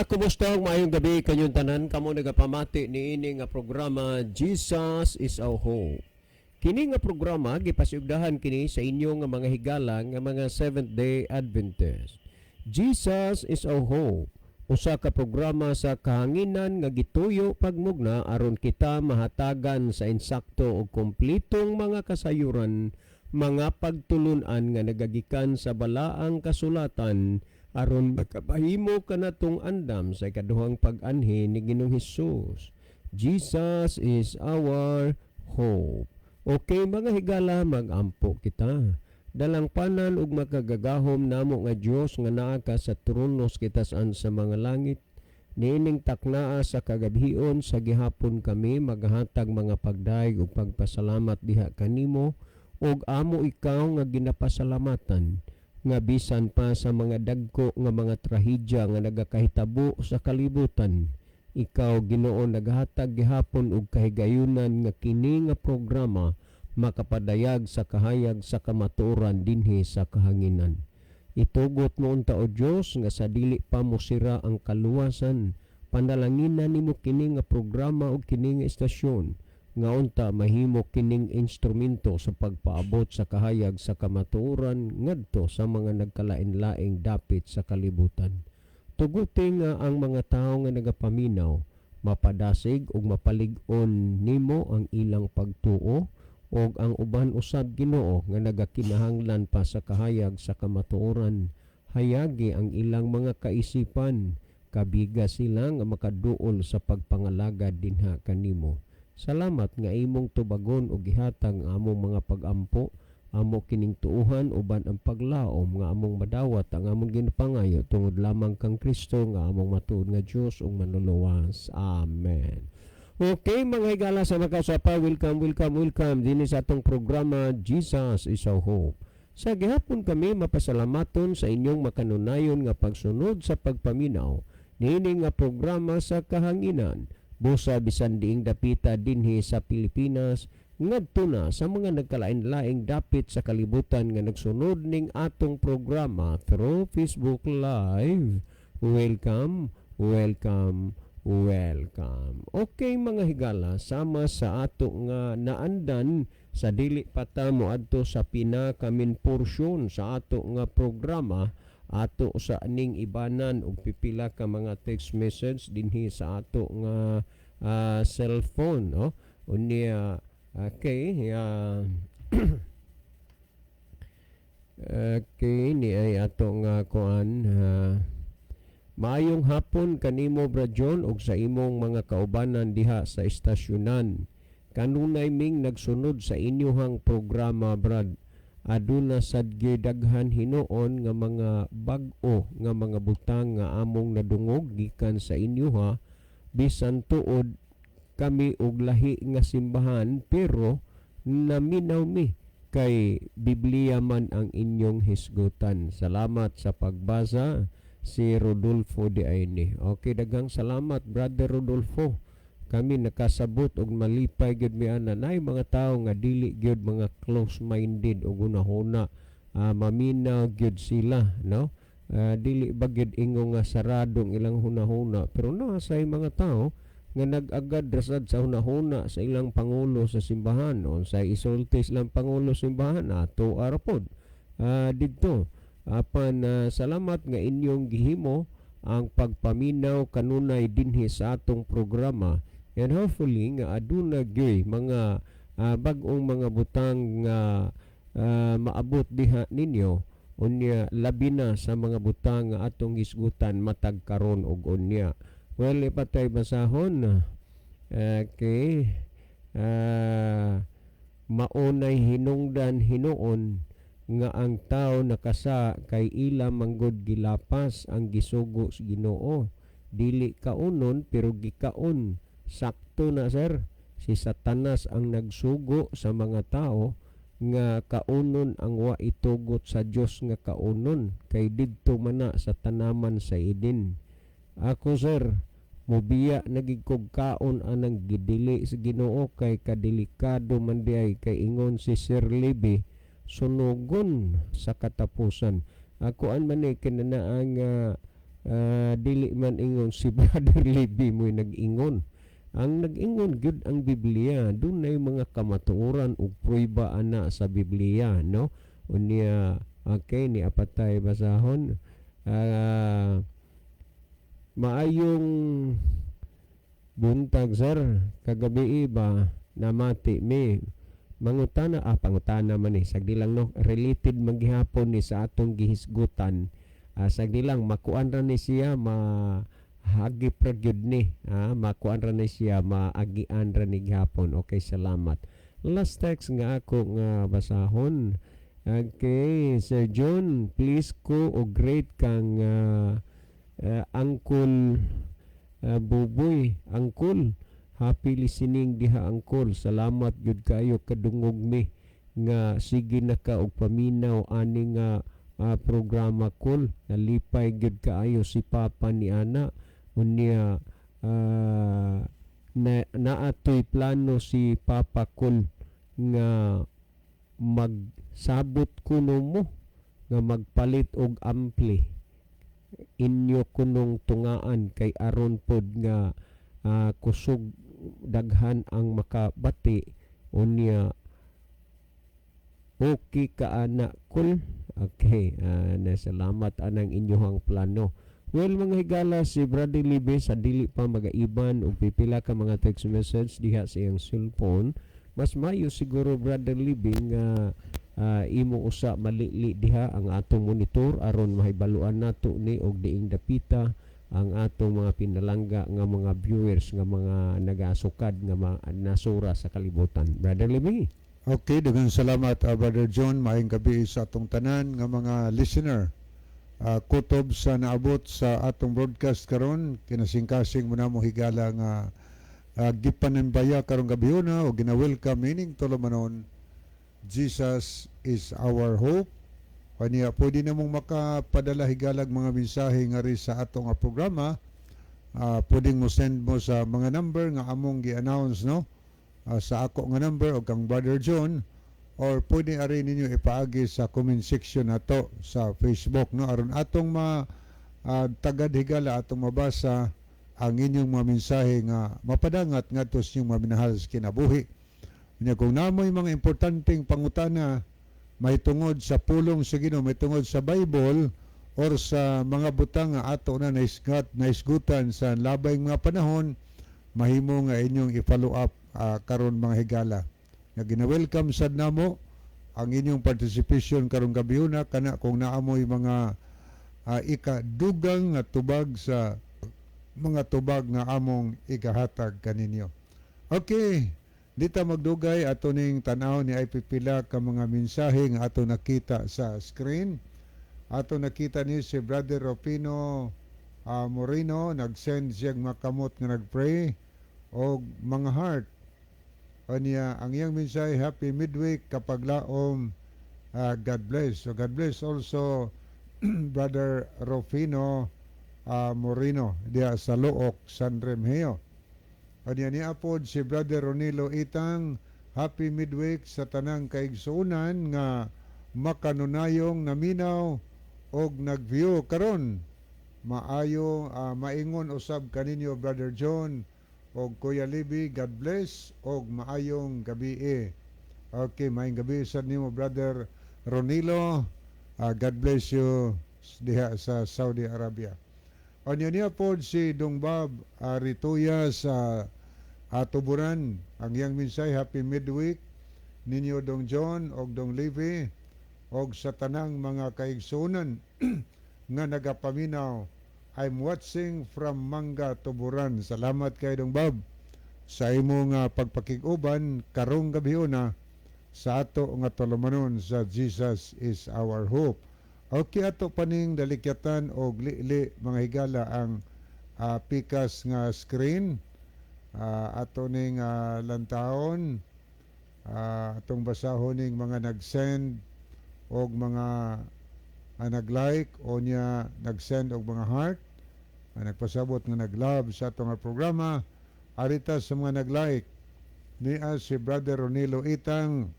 kumusta? Maayong gabi kanyong tanan. Kamo nagapamati ni ini nga programa Jesus is our hope. Kini nga programa gipasiugdahan kini sa inyo nga mga higala nga mga Seventh-day Adventist. Jesus is our hope. Usa ka programa sa kahanginan nga gituyo pagmugna aron kita mahatagan sa insakto ug kumpletong mga kasayuran, mga pagtulunan nga nagagikan sa balaang kasulatan aron makapahimo kanatong andam sa ikaduhang pag-anhi ni Ginoong Hesus. Jesus is our hope. Okay mga higala, magampo kita. Dalangpanan ug makagagahom namo nga Dios nga naa ka sa tronos kitasan sa mga langit. Niining taknaa sa kagabion sa gihapon kami maghatag mga pagdaig ug pagpasalamat diha kanimo ug amo ikaw nga ginapasalamatan nga bisan pa sa mga dagko nga mga trahedya nga nagakahitabo sa kalibutan. Ikaw Ginoo naghatag gihapon og kahigayunan nga kini nga programa makapadayag sa kahayag sa kamatuoran dinhi sa kahanginan. Itugot mo unta o Dios nga sa dili pa mo sira ang kaluwasan, panalangina nimo kini nga programa ug kini nga estasyon nga unta mahimo kining instrumento sa pagpaabot sa kahayag sa kamatuoran ngadto sa mga nagkalain-laing dapit sa kalibutan. Tuguti nga ang mga tawo nga nagapaminaw mapadasig ug mapalig-on nimo ang ilang pagtuo ug ang uban usab Ginoo nga nagakinahanglan pa sa kahayag sa kamatuoran hayagi ang ilang mga kaisipan kabiga sila nga makaduol sa pagpangalagad dinha kanimo. Salamat nga imong tubagon og gihatag ang among mga pag-ampo, amo kining tuuhan uban ang paglaom nga among madawat ang among ginapangayo tungod lamang kang Kristo nga among matuod nga Dios ug manluluwas. Amen. Okay mga higala sa nakasapa, welcome din sa atong programa Jesus is our hope. Sa gihapon kami mapasalamaton sa inyong makanunayon nga pagsunod sa pagpaminaw niini nga programa sa kahanginan. Busa bisan diing dapita dinhi sa Pilipinas ngadto na sa mga nagkalain-laing dapit sa kalibutan nga nagsunod ning atong programa through Facebook Live. Welcome. Okay mga higala, sama sa ato nga naandan sa dili pa ta moadto sa pinakamin porsyon sa ato nga programa, ato sa ning ibanan og pipila ka mga text message dinhi sa ato nga cellphone, no? Unya okay okay ni ay ato nga kuan maayong hapon kanimo Brad John ug sa imong mga kaubanan diha sa estasyonan. Kanunay ming nagsunod sa inyohang programa Brad. Aduna sad daghan hinuon nga mga bag-o nga mga butang nga among nadungog gikan sa inyo ha, bisan tuod kami og lahi nga simbahan pero naminaw mi kay Biblia man ang inyong hisgutan. Salamat sa pagbasa, si Rodolfo de Aine. Okay, daghang salamat Brother Rodolfo. Kami nakasabot og malipay gyud mi ana nay mga tawo nga dili gyud mga close-minded og hunahuna, maminaw gyud sila, no? Dili ba gyud ingo nga saradong ilang hunahuna, pero say mga tawo nga nag-agad rasad sa hunahuna sa ilang pangulo sa simbahan o sa isulti silang pangulo sa simbahan ato arapod didto apan salamat nga inyong gihimo ang pagpaminaw kanunay dinhi sa atong programa. And hopefully nga aduna gyud mga bag-ong mga butang nga maabot diha ninyo unya labi na sa mga butang nga atong hisgutan matag karon og unya. Well, ipatay basahon. Okay. Maunay hinungdan hinuon nga ang tao nakasa kay ila manggod gilapas ang gisugo sa Ginoo. Dili kaunon pero gikaon. Sakto na sir, si Satanas ang nagsugo sa mga tao nga kaunon ang wa itugot sa Dios nga kaunon kay didto mana sa tanaman sa Eden. Ako sir, mobiya nagigkog kaon anang gidili sa Ginoo kay kadelikado man diay kay ingon si Sir Libby sunugon sa katapusan. Ako an man kinanaang dili man ingon si Brother Libby mo'y nag-ingon. Ang nag-ingon gyud ang Biblia, dunay mga kamatuoran ug prueba ana sa Biblia, no? Unya okay ni apatay basahon. Maayong buntag sir, kagabi ba namati mi mangutana pangutana man ni sagdi lang no, related maghihapon ni sa atong gihisgutan. Sagdi lang makuan ra ni siya hagip ra gyud ni, makuan ra ni siya maagian ra ni gihapon. Okay, salamat. Last text nga ako nga basahon. Okay, Sir John, please ko o great kang Uncle Buboy, Uncle. Happy listening diha, Uncle. Salamat gyud kayo kadungog mi nga sige na ka og paminaw ani nga programa kol. Nalipay gyud kaayo si Papa ni ana. Unya naatoy plano si Papa kol nga magsabot kuno mo nga magpalit og ampli inyo kunong tungaan kay aron pod nga kusog daghan ang makabati. Unya okay ka ana kul. Okay, nasalamat anang inyohang plano. Well, mga higala, si Brother Libby sa dili pa magaiban og pipila ka mga text message diha sa iyang cellphone. Mas mayo siguro, Brother Libby, nga imo usa malili diha ang atong monitor aron mahibaluan nato ni og diing dapita ang atong mga pinalangga nga mga viewers nga mga nagasukad nga nasura sa kalibutan. Brother Libby. Okay, daghang salamat Brother John. Maayong gabi sa atong tanan nga mga listener. Kutob sa naabot sa atong broadcast karon, kinasingkasing mo na mo higala nga gipanembaya karong gabi na o gina-welcome meaning tulumanon Jesus is our hope. Kaniya pwede na mong makapadala higalag mga mensahe nga rin sa atong programa. Pwedeng mo send mo sa mga number nga among gi-announce, no? Sa ako nga number o kang Brother John, or pwede ari ninyo ipaagi sa comment section nato sa Facebook, no? Aron atong tagad higala atong mabasa ang inyong mga mensahe nga mapadangat ngadto sa inyong mga minahal sa kinabuhi. Kung namoy mga importanteng pangutana may tungod sa pulong sa Ginoo, may tungod sa Bible or sa mga butang nga ato na naisgutan sa labay mga panahon, mahimo nga inyong i-follow up karon mga higala. Nga gina-welcome sad namo ang inyong participation karong gabi na kana kung naamoy mga ikadugang nga tubag sa mga tubag nga among ikahatag kaninyo. Okay, dita magdugay ato ning tan-aw ni ay pipila ka mga mensahe nga ato nakita sa screen. Ato nakita ni si Brother Rufino Moreno, nag-send siyang makamot nga nag-pray og mga heart. Anya ang iyang mensahe, happy midweek kapag laom, God bless. So God bless also Brother Rufino Moreno diya sa Look, San Remigio. Anya ni apod si Brother Ronilo Itang, happy midweek sa tanang kaigsuunan nga makanunayong naminaw og nagview karon. Maayo maingon usab kaninyo Brother John og Kuya Libby, God bless og maayong gabi. Okay, maayong gabi sa nimo Brother Ronilo. God bless you diha sa Saudi Arabia. Anya niya pod si Dongbab Rituya sa Tuburan. Ang iyang mensahe, happy midweek ninyo Dong John og Dong Livy og sa tanang mga kaigsunan nga nagapaminaw. I'm watching from Manga, Tuburan. Salamat kay Dong Bob sa imong pagpakig-uban karong gabi na sa ato nga tulumanon sa Jesus is our hope. Okay, ato paning dalikyatan og li mga higala ang pikas nga screen. Ato ning lantaon, atong basahon ning mga nag-send og mga nag-like o niya nag-send og mga heart, nagpasabot nga nag-love sa atong programa. Arita sa mga nag-like niya si Brother Ronilo Itang,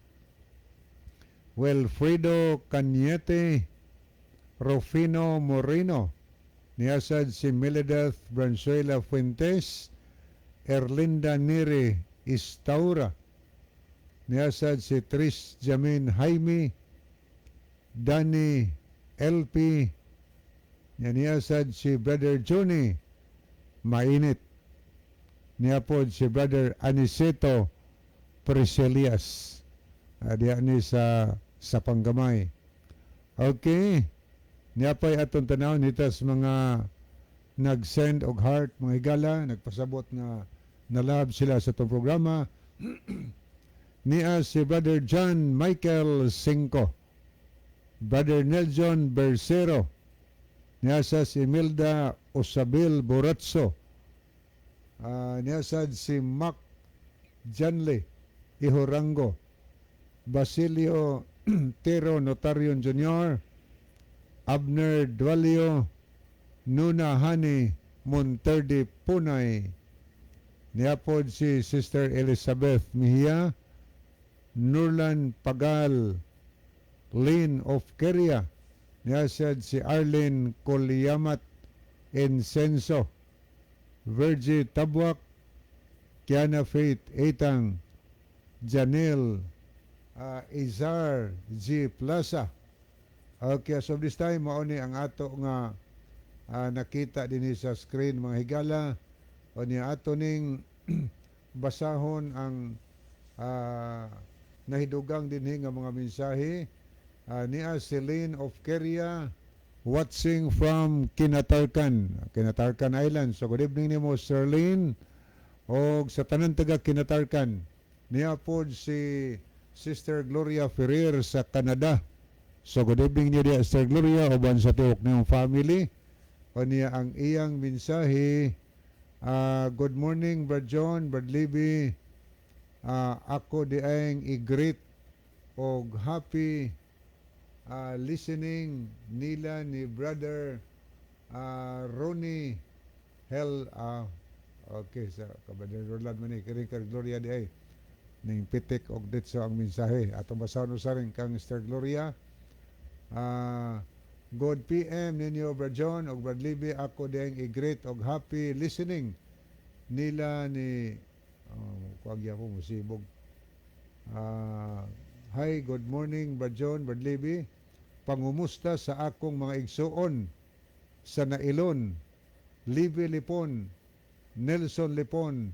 Wilfredo Cañete, Rufino Moreno, Niyasad si Meladath Branzuela Fuentes, Erlinda Nere Istaura. Niyasad si Tris Jamin Jaime, Danny LP. Niyasad si Brother Johnny Mainit. Niyapod si Brother Aniceto Priscelias. Diya ni sa panggamay. Okay. Niyapay atong tanaw nitas mga nag-send og heart, mga higala, nagpasabot na nalab sila sa itong programa. Niya si Brother John Michael Cinco, Brother Nelson Bersero, niya sa si Imelda Osabil Boratso, niya sa si Mac Janle Ihorango, Basilio Tero Notarion Jr., Abner Dualio, Nuna Hani Monterde Punay, niapod si Sister Elizabeth Mejia, Nurlan Pagal, Lynn of Keria, niyasad si Arlene Coliamat Incenso, Virgie Tabwak, Kiana Faith Etang, Janelle Izar G. Plaza. Okay, so this time mauni ang ato nga nakita din sa screen mga higala, o niya ato ning basahon ang nahidugang din nga mga mensahe. Niya Celine of Keria watching from Kinatarkan Island. So good evening nimo Celine, o sa tanan taga Kinatarkan. Niya pod si Sister Gloria Ferrer sa Canada. So good evening niyo dia Sister Gloria, uban sa tuok niyong family. O niya ang iyang mensahe, good morning Brad John, Brad Libby, ako di ayang i-greet o happy listening nila ni Brother Ronnie Hell. Okay, sa Brother Roland Mani, Kirikar Gloria di ay ning pitik og ditso ang mensahe. Atong basahon usarin kang Sister Gloria. Good PM ninyo Brad John og Brad Libby, ako ding i-greet og happy listening nila ni kuagya po musibog. Hi, good morning Brad John, Brad Libby. Pangumusta sa akong mga igsuon sa Nailon, Libby Lipon, Nelson Lipon,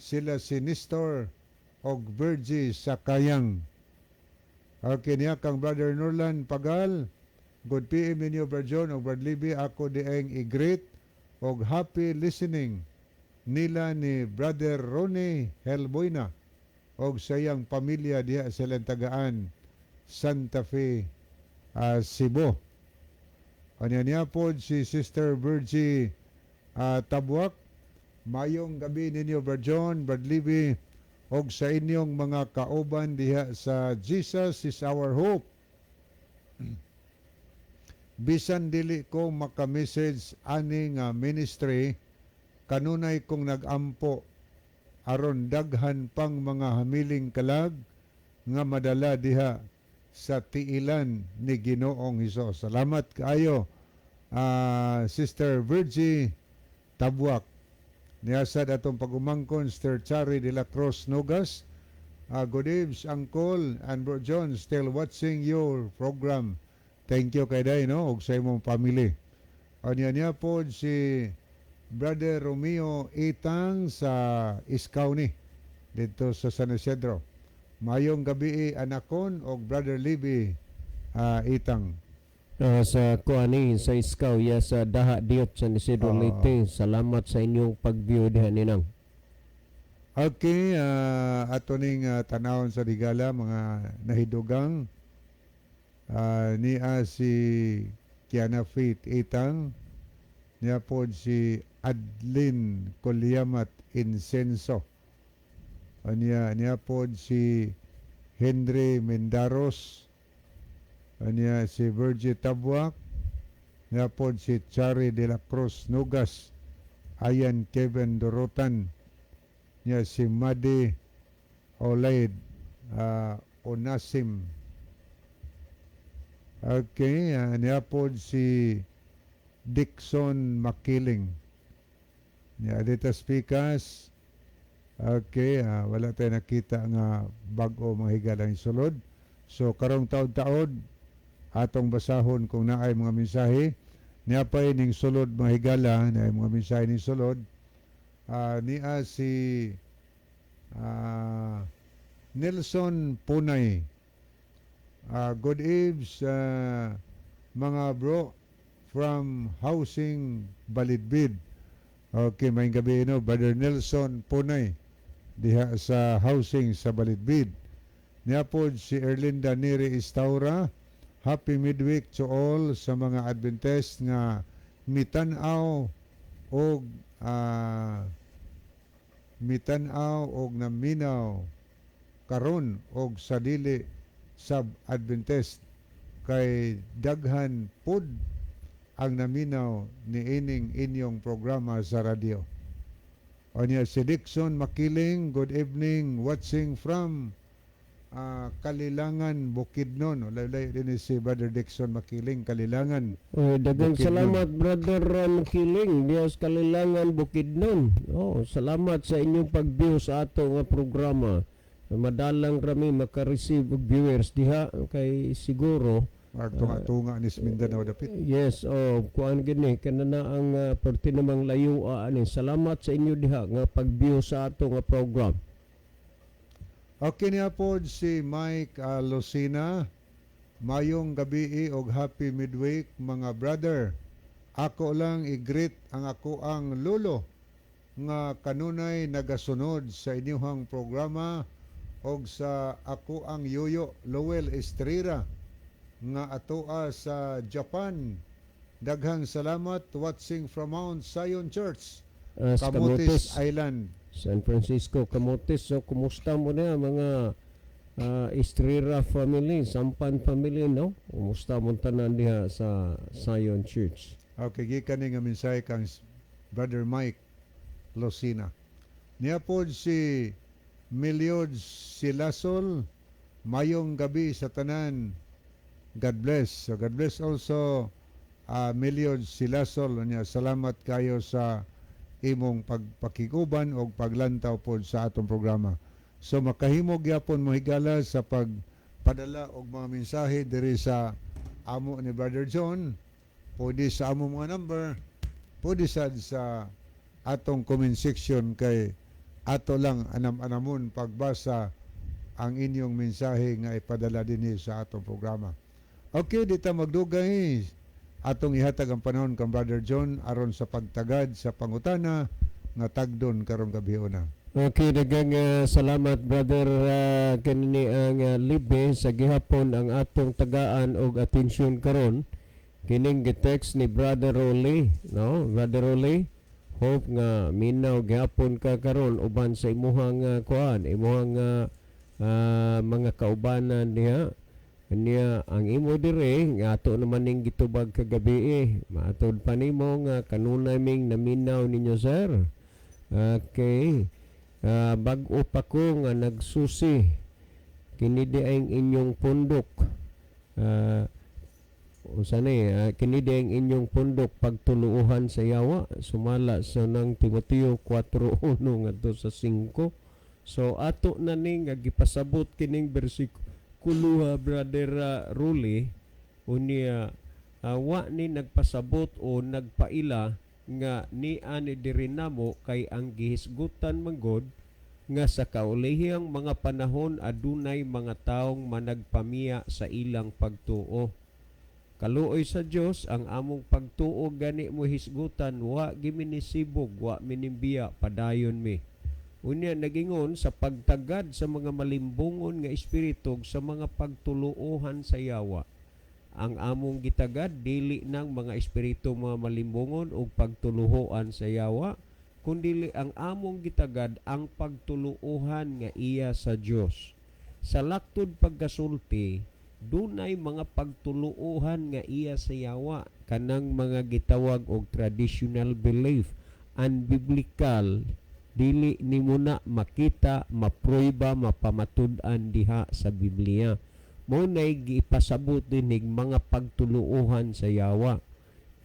sila si Nestor og Virgie sa Kayang. Okay niya kang Brother Norlan Pagal. Good PM ninyo Brad John og Brad Libby, ako dieng i-greet og happy listening nila ni Brother Ronnie Helboyna og sayang pamilya diha sa Lantagaan, Santa Fe, Cebu. Anya niya po si Sister Virgie Tabwak. Mayong gabi ninyo Brad John, Brad Libby, og sa inyong mga kauban diha sa Jesus is Our Hope. Bisan dili ko maka-message ani nga ministry, kanunay kong nag-ampo aron daghan pang mga hamiling kalag nga madala diha sa tiilan ni Ginoong Hesus. Salamat kaayo Sister Virgie Tabwak. Niyasad atong pagumangkon Sister Chari de la Cruz Nogas. Good evening Uncle and Bro John, still watching your program. Thank you kay day no og sa imong family. Niya po si Brother Romeo Itang sa Iskaw ni dito sa San Isidro. Mayong gabi anakon og Brother Libby Itang. Sa kuani sa Iskaw ya sa Daha Diot sa Isidro Leyte. Salamat sa inyong pag-view diha ninang. Okay, ato ning tanawon sa Digala mga nahidugang. Niya si Kiana Faith Itang, niya po si Adlin Coliamat Incenso, niya po si Henry Mendaros, niya si Virgie Tabwak, niya po si Chari de la Cruz Nugas, Ayan Kevin Dorotan, niya si Madi Olaid Onasim. Okay, niya po si Dixon Makiling. Dito speakers. Okay, wala tayo nakita nga bag-o mga higalang sulod. So karong taod-taod atong basahon kung naay mga mensahe. Niya pa ning sulod mga higala, naay mga mensahe ning sulod. Niya si Nelson Punay. Good eves mga bro from Housing Balidbid. Okay, may gabi Brother Nelson Punay diha sa housing sa Balidbid. Niya po si Erlinda Neri Istaura. Happy midweek to all sa mga Adventist nga mitanaw og naminaw karon og sa dili sab Adventist kay daghan pud ang naminaw ni ining inyong programa sa radyo. O niya si Dixon Makiling, good evening, watching from Kalilangan, Bukidnon. Laylay din si Brother Dixon Makiling, Kalilangan. Dagang Bukidnon. salamat Brother Makiling, Diyos Kalilangan, Bukidnon. Salamat sa inyong pag-view sa ato nga programa. Madalang rami maka-receive og viewers diha kay siguro Tunga ni Mindanao dapit. yes, kuan gini kanana ang perti namang layo ani. Salamat sa inyo diha nga pag-view sa ato nga program. Okay niya po si Mike Lucina. Mayong gabi og happy midweek mga brother. Ako lang i-greet ang ako ang lolo nga kanunay nagasunod sa inyong programa og sa ako ang yuyo Lowell Estrera nga atoa sa Japan. Daghang salamat, watching from Mount Zion Church, Camotes Island, San Francisco, Camotes. So kumusta mo na mga Estrera family, Sampan family, no? Kumusta mo tanan diha sa Zion Church? Okay, gikan nga mensahe kang Brother Mike Lucina. Niya po si Miliod Silasol. Mayong gabi sa tanan. God bless. So God bless also Miliod Silasol. Salamat kayo sa imong pagpakiguban o paglantaw po sa atong programa. So makahimog yapon mo higala sa pagpadala og mga mensahe diri sa amo ni Brother John. Pwede sa amo mga number. Pwede sa atong comment section kay ato lang anam-anamon pagbasa ang inyong mensahe nga ipadala dinhi sa atong programa. Okay, dito magdugay atong ihatag ang panahon kang Brother John aron sa pagtagad sa pangutana nga tagdon karong gabi una. Okay, dagang salamat Brother kanini ang libe sa gihapon ang atong tagaan og atensyon karon. Kining gitext ni Brother Rolly, no? Brother Rolly, hope nga minaw gihapon ka karon uban sa imuhang imuhang mga kaubanan diha. Kanya ang imo dire nga ato naman ning gitubag kagabi maatod pa nimo nga kanunay ming naminaw ninyo sir. Okay. Bag-o pa ko nga nagsusi kini di ang inyong pundok. Kini di ang inyong pundok pagtuluuhan sa yawa sumala sa nang Timoteo 4:1 ngadto sa 5. So ato na ning gipasabot kining bersikulo Brother Ruli unya wa ni nagpasabot o nagpaila nga ni ani diri namo kay ang gihisgutan manggod nga sa kaulihang mga panahon adunay mga taong managpamiya sa ilang pagtuo. Kaluoy sa Dios ang among pagtuo gani mo hisgutan wa giminisibog wa minimbiya padayon mi. Unya nagingon sa pagtagad sa mga malimbungon nga espiritu sa mga pagtuluohan sa yawa. Ang among gitagad dili nang mga espiritu mga malimbungon o pagtuluhoan sa yawa, kundili ang among gitagad ang pagtuluohan nga iya sa Dios. Sa laktod pagkasulti, dunay mga pagtuluohan nga iya sa yawa kanang mga gitawag og traditional belief, unbiblical, dili ni muna makita, maprueba, mapamatud-an diha sa Biblia. Mo nay gipasabot dinig mga pagtuluohan sa yawa.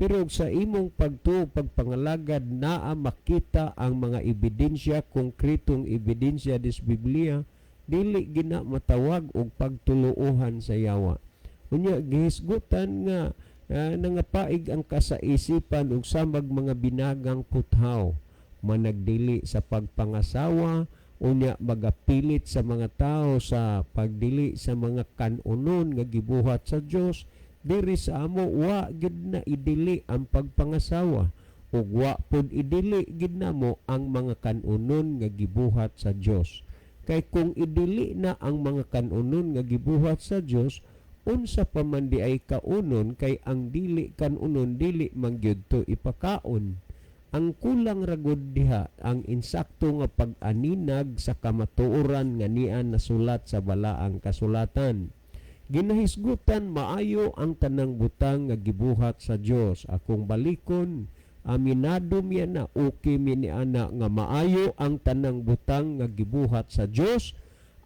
Pero sa imong pagpangalagad naa makita ang mga ebidensya, konkretong ebidensya des Biblia, dili gina matawag og pagtuluohan sa yawa. Unya gihisgutan nga nangapaig ang kasaisipan ug samag mga binagang puthaw managdili sa pagpangasawa, unya magapilit sa mga tao sa pagdili sa mga kanunon nga gibuhat sa Dios. Diri sa amo wa gid na idili ang pagpangasawa ug wa pud idili gid namo ang mga kanunon nga gibuhat sa Dios. Kay kung idili na ang mga kanunon nga gibuhat sa Dios, unsa pa man di ay kaunon, kay ang dili kanunon dili man gyud to ipakaon. Ang kulang ragod diha ang insakto nga pag-aninag sa kamatuoran nga niya nasulat sa balaang kasulatan. Ginahisgutan maayo ang tanang butang nga gibuhat sa Dios. Akong balikon, aminado miya na okay mi ni ana nga maayo ang tanang butang nga gibuhat sa Dios,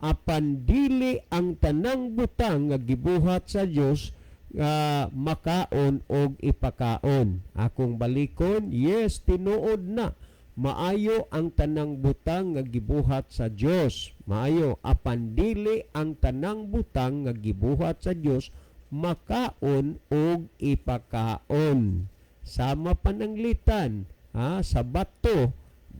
apan dili ang tanang butang nga gibuhat sa Dios makaon og ipakaon. Akong balikon, yes, tinuod na maayo ang tanang butang nga gibuhat sa Dios. Maayo, apan dili ang tanang butang nga gibuhat sa Dios makaon og ipakaon. Sama pananglitan, sa bato,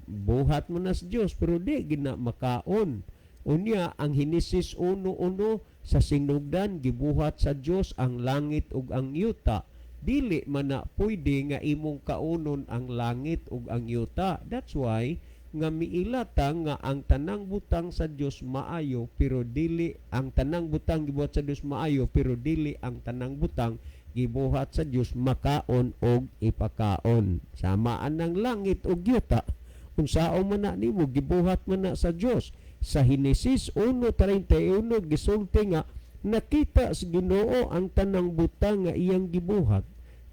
buhat mo na sa Dios pero di gina makaon. Unya ang Henesis 1:1 sa sinugdan gibuhat sa Dios ang langit ug ang yuta. Dili man na pwede nga imong kaunon ang langit ug ang yuta. That's why nga miilata nga ang tanang butang sa Dios maayo pero dili ang tanang butang gibuhat sa Dios maayo pero dili ang tanang butang gibuhat sa Dios makaon og ipakaon. Samaan ng langit ug yuta. Unsao man na nimo gibuhat man na sa Dios. Sa Henesis 1:31 gisulti nga nakita sa Ginoo ang tanang butang nga iyang gibuhat.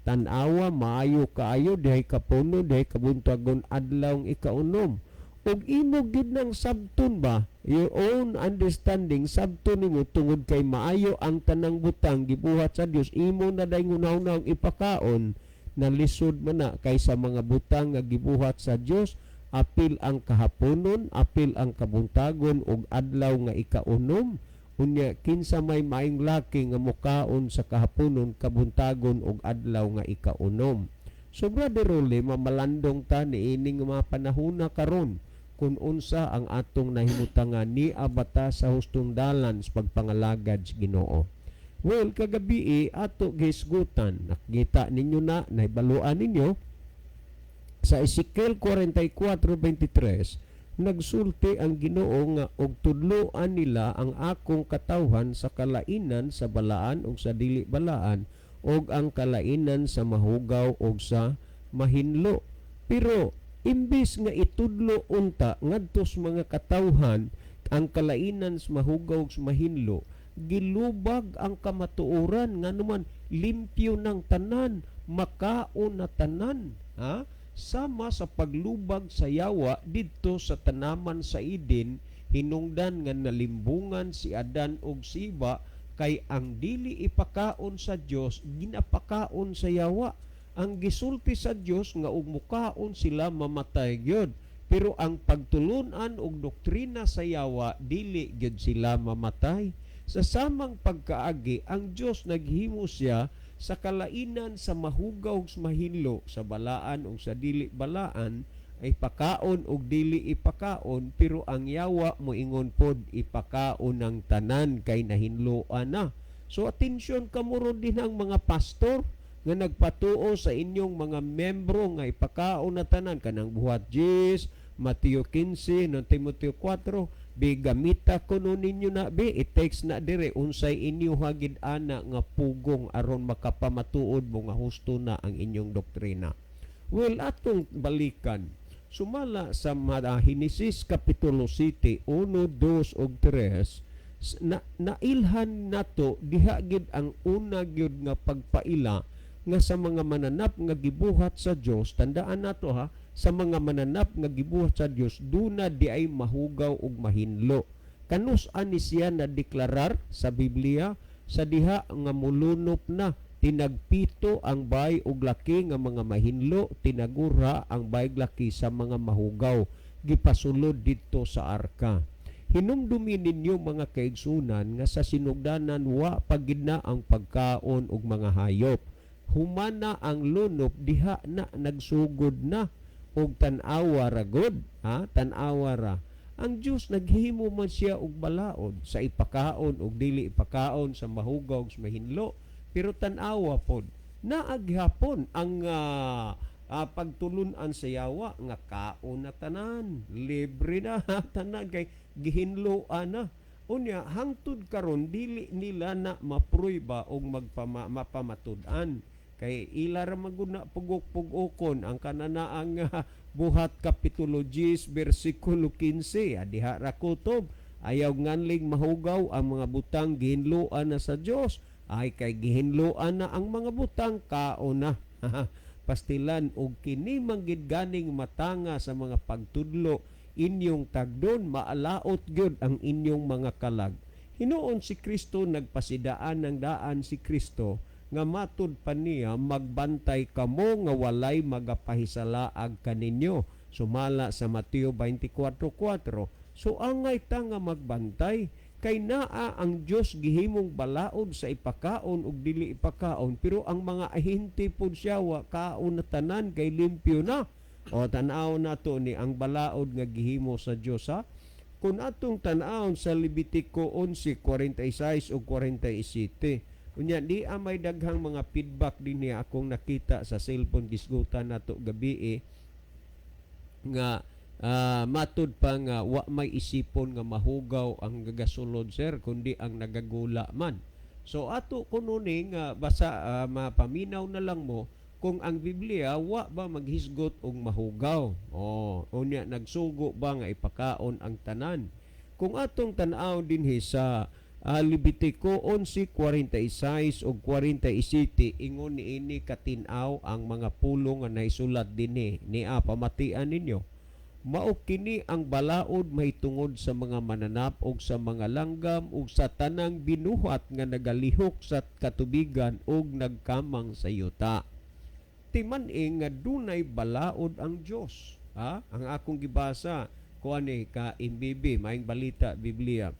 Tan-awa maayo kaayo dihay kapuno dihay kabuntagon adlawng ikaunom. Ug imo gid nang sabton ba your own understanding sabton nimo tungod kay maayo ang tanang butang gibuhat sa Dios, imo na day ngunaw-ngunaw ipakaon na lisod man na kaysa mga butang nga gibuhat sa Dios. Apil ang kahaponon, apil ang kabuntagon ug adlaw nga ikaunom. Unya kinsa may maing laki nga mukaon sa kahaponon, kabuntagon ug adlaw nga ikaunom. So Brother Rolly, mamalandong ta niining mga panahona karon kung unsa ang atong nahimutangan ni abata sa hustong dalan sa pagpangalagad sa Ginoo. Well, kagabi ato gisgutan, nakita ninyo na, nahibaluan ninyo sa Ezekiel 44:23, nagsulti ang Ginoo nga og tudloan nila ang akong katawhan sa kalainan sa balaan ug sa dili balaan ug ang kalainan sa mahugaw ug sa mahinlo. Pero imbis nga itudlo unta ngadtos mga katawhan ang kalainan sa mahugaw ug sa mahinlo, gilubag ang kamatuoran nga naman limpyo ng tanan, makaon na tanan. Sama sa paglubag sa yawa didto sa tanaman sa Eden, hinungdan nga nalimbungan si Adan ug si Eva, kay ang dili ipakaon sa Dios ginapakaon sa yawa. Ang gisulti sa Dios nga ug mukaon sila mamatay gyud, pero ang pagtulunan og doktrina sa yawa dili gyud sila mamatay. Sa samang pagkaagi, ang Dios naghimo siya sa kalainan sa mahugaw ug mahinlo, sa balaan ug sa dili balaan, ay pakaon ug dili ipakaon, pero ang yawa moingon pod ipakaon ng tanan kay nahinloan na. So atensyon kamuro din ang mga pastor nga nagpatuo sa inyong mga membro nga ipakaon na tanan kanang buhat 10, Mateo 15, no Timoteo 4, bigamita kuno ninyo na be, it-takes na dire unsay inyo hagid ana nga pugong aron makapamatuod mo nga husto na ang inyong doktrina. Well, atong balikan sumala sa Henesis Kapitulo 7, 1, 2 ug 3, nailhan nato diha gid ang una gyud nga pagpaila nga sa mga mananap nga gibuhat sa Dios. Tandaan nato sa mga mananap nga gibuhat sa Dios duna di ay mahugaw ug mahinlo. Kanus ani siya na deklarar sa Biblia sa diha nga mulunop na tinagpito ang bay ug laki nga mga mahinlo, tinagura ang bay laki sa mga mahugaw, gipasulod didto sa arka. Hinumdumi ninyo mga kaigsunan nga sa sinugdanan wa pagid na ang pagkaon ug mga hayop. Humana ang lunop diha na nagsugod na og tan-awa ra gud, tan-awa ra. Ang Dios naghimo man siya og balaod sa ipakaon ug dili ipakaon, sa mahugaw sa mahinlo, pero tan-awa pod naaghapon ang pagtulunan sa yawa nga kaon na tanan, libre na tanan kay gihinloan na. Unya hangtod karon dili nila na mapruiba og mapamatud-an kay ila ra maguna pugok-pugokon ang kananaang buhat kapitulo 10 bersikulo 15 diha ra kutob ayaw nganling mahugaw ang mga butang gihinloan na sa Dios, ay kay gihinloan na ang mga butang kaon na. Pastilan og kini manggid ganing matanga sa mga pagtudlo inyong tagdon, maalaot gyud ang inyong mga kalag. Hinuon si Kristo, nagpasidaan ng daan si Kristo nga matud pa niya magbantay kamo nga walay magapahisalaag kaninyo. Sumala sa Mateo 24:4. So angay ta nga magbantay kay naa ang Dios gihimong balaod sa ipakaon ug dili ipakaon, pero ang mga ahinti pud siya wa kaon na tanan kay limpyo na. O tan-aw nato ni ang balaod nga gihimo sa Dios kung atong tan-awon sa Levitico 11:46 ug 47. Unya di may daghang mga feedback din niya akong nakita sa cellphone gisgutan nato gabi nga matud pa nga wa may isipon nga mahugaw ang gagasulod sir kundi ang nagagula man. So ato kuno ni nga basa mapaminaw na lang mo kung ang Biblia wa ba maghisgot og mahugaw. Unya nagsugo ba nga ipakaon ang tanan. Kung atong tan-aw dinhi sa Levitico 11:46 ug 47 ingon niini katin-aw ang mga pulong nga naisulat dinhi niya pamatian ninyo. Mao kini ang balaod mahitungod sa mga mananap ug sa mga langgam ug sa tanang binuhat nga nagalihok sa katubigan ug nagkamang sa yuta. Timan-ing nga dunay balaod ang Dios. Ang akong gibasa kuani ka MBB, maayong balita Biblia.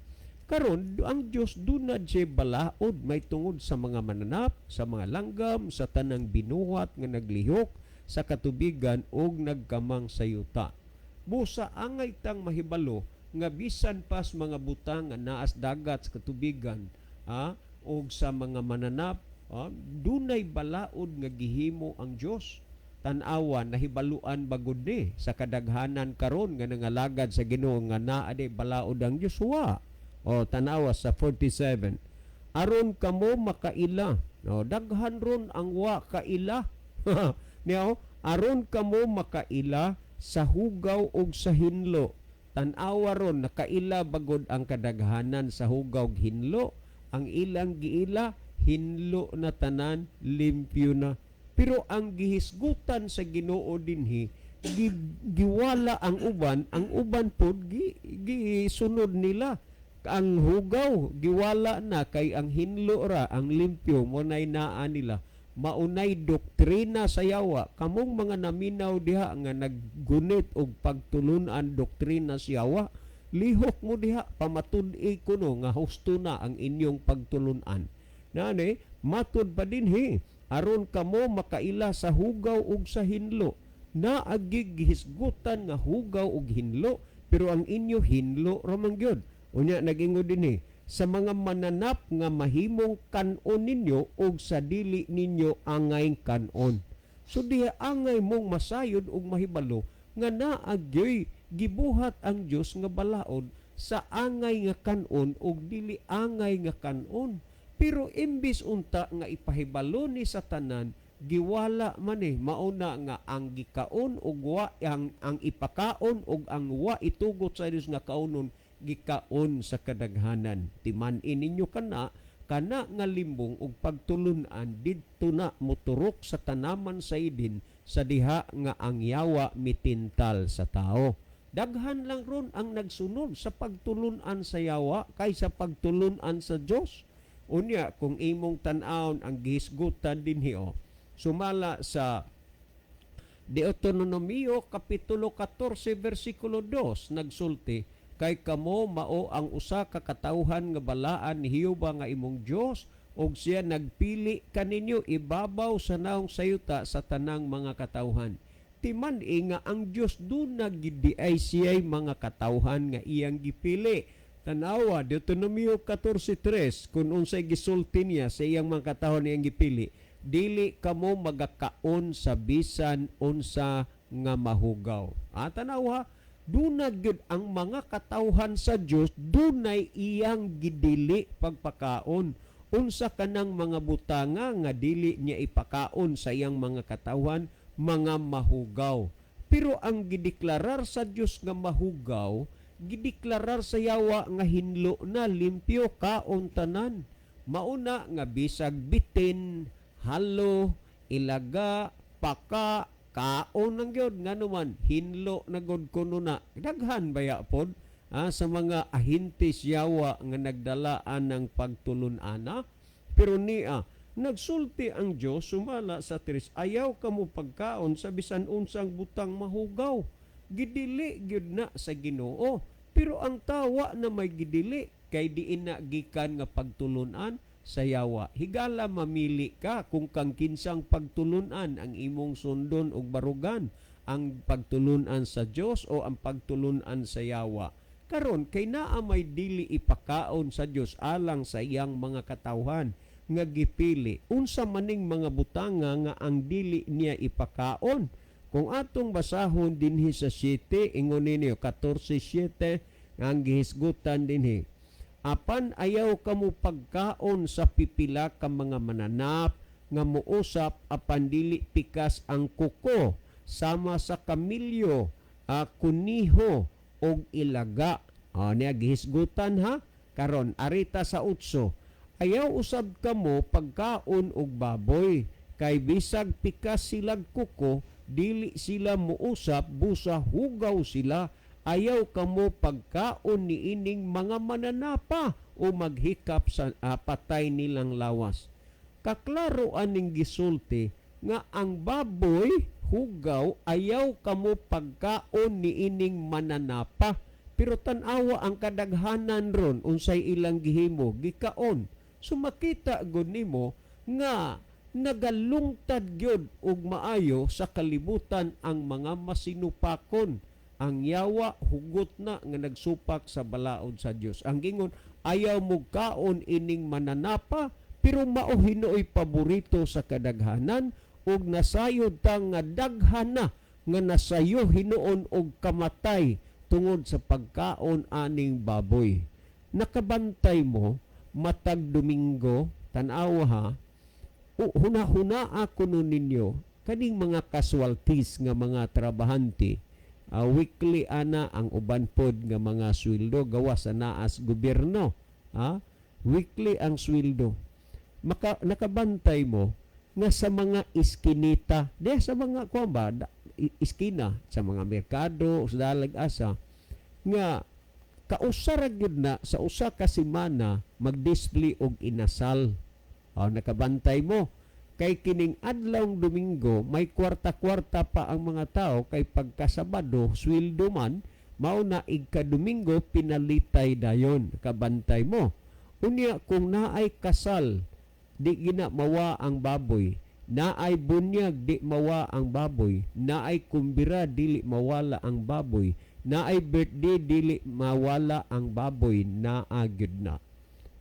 Karon ang Dios dunad siya balaod may tungod sa mga mananap, sa mga langgam, sa tanang binuhat nga naglihok sa katubigan ug nagkamang sa yuta. Busa angay tang mahibalo nga bisan pas mga butang nga naas dagat sa katubigan ug sa mga mananap, dunay balaod nga gihimo ang Dios. Tan-awa nahibaluan bagud ni sa kadaghanan karon nga nangalagad sa Ginoo nga naa di balaod ang Dios wa. Tanawa sa 47. Aron kamo makaila. Daghan ron ang wa kaila. Niyo, aron kamo makaila sa hugaw ug sa hinlo. Tanawa ron nakaila bagod ang kadaghanan sa hugaw ug hinlo. Ang ilang giila hinlo na tanan, limpyo na. Pero ang gihisgutan sa Ginoo dinhi giwala ang uban pod gisunod nila. Ang hugaw giwala na kay ang hinlo ra, ang limpyo mo nay naa nila. Maunay doktrina sa yawa. Kamong mga naminaw diha nga naggunit og pagtulunan doktrina sa yawa, lihok mo diha pamatud-i kuno nga husto na ang inyong pagtulunan. Nani matud pa dinhi aron kamo makaila sa hugaw ug sa hinlo. Naagig gihisgutan nga hugaw ug hinlo, pero ang inyo hinlo ra man gyud. Unya nag-ingon dinhi sa mga mananap nga mahimong kanon ninyo ug sa dili ninyo angay kanon. So diha angay mong masayod ug mahibalo nga naagyoy gibuhat ang Dios nga balaod sa angay nga kanon ug dili angay nga kanon. Pero imbis unta nga ipahibalo ni sa tanan, giwala man mauna nga ang gikaon ug wa ang ipakaon ug ang wa itugot sa Dios nga kaunon gikaon sa kadaghanan. Timan-in ninyo kana nga limbong ug pagtulunan didto na moturok sa tanaman sa idin sa diha nga ang yawa mitintal sa tao. Daghan lang ron ang nagsunod sa pagtulunan sa yawa kaysa pagtulunan sa Dios. Unya kung imong tan-awon ang gihisgutan dinhi sumala sa Deuteronomio Kapitulo 14 versikulo 2 nagsulti, kay kamo mao ang usa ka katawhan nga balaan ni Jehova nga imong Dios, og siya nagpili kaninyo ibabaw sa naong sayuta sa tanang mga katawhan. Timan nga ang Dios duna gid ay siya'y mga katawhan nga iyang gipili. Tanawa Deuteronomio 14:3 kun unsay gisulti niya sa iyang mga katawhan iyang gipili, dili kamo magakaon sa bisan unsa nga mahugaw. Tanawa, dunay gyud ang mga katawhan sa Dios dunay iyang gidili pagpakaon. Unsa kanang mga butanga nga dili niya ipakaon sa iyang mga katawhan, mga mahugaw. Pero ang gideklarar sa Dios nga mahugaw, gideklarar sa yawa nga hinlo na limpyo kaon tanan. Mauna nga bisag bitin, halo, ilaga, paka, kaon ng gyud nga naman hinlo na gud kuno na. Daghan baya pod sa mga ahintes yawa nga nagdalaan ng pagtulun-ana. Pero nagsulti ang Dios sumala sa 3, ayaw kamo pagkaon sa bisan unsang butang mahugaw. Gidili gyud na sa Ginoo. Pero ang tawa na may gidili kay diin na gikan nga pagtulunan sa yawa. Higala mamili ka kung kang kinsang pagtulunan ang imong sundon og barugan, ang pagtulunan sa Dios o ang pagtulunan sa yawa. Karon kay naa may dili ipakaon sa Dios alang sa iyang mga katawhan nga gipili. Unsa maning mga butanga nga ang dili niya ipakaon? Kung atong basahon dinhi sa 7, ingon ninyo 14:7 ang gihisgutan dinhi. Apan ayaw kamo pagkaon sa pipila ka mga mananap nga muusap apan dili pikas ang kuko sama sa kamilyo, kuniho og ilaga. Niya gihisgutan ha. Karon arita sa 8. Ayaw usab kamo pagkaon og baboy kay bisag pikas silag kuko dili sila muusap busa hugaw sila. Ayaw kamo pagkaon ni ining mga mananapa o maghikap sa patay nilang lawas. Kaklaro aning gisulti nga ang baboy hugaw ayaw kamo pagkaon ni ining mananapa. Pero tanawa ang kadaghanan ron unsay ilang gihimo gikaon. Sumakita gud nimo nga nagalungtad gyud og maayo sa kalibutan ang mga masinupakon. Ang yawa hugot na nga nagsupak sa balaod sa Dios. Ang gingon ayaw mo kaon ining mananapa pero mao hinoy paborito sa kadaghanan og nasayod ta nga daghana nga nasayo hinuon og kamatay tungod sa pagkaon aning baboy. Nakabantay mo matag Domingo, tan-awa ha, huna-huna ako nun ninyo kaning mga casualties nga mga trabahante. Weekly ana ang uban pod nga mga sweldo gawa sa naas gobyerno. Weekly ang sweldo. Nakabantay mo nga sa mga iskinita, sa mga iskina, sa mga merkado, sa dalag asa, nga kausara gyud na sa usa ka semana mag-display og inasal. Nakabantay mo. Kay kining adlawng Domingo, may kwarta-kwarta pa ang mga tao kay pagkasabado, sweldo man, mao na igka-Domingo, pinalitay dayon. Kabantay mo. Unya, kung naay kasal, di gina mawa ang baboy. Naay bunyag, di mawa ang baboy. Naay kumbira, dili mawala ang baboy. Naay birthday, dili mawala ang baboy. Naagyod na.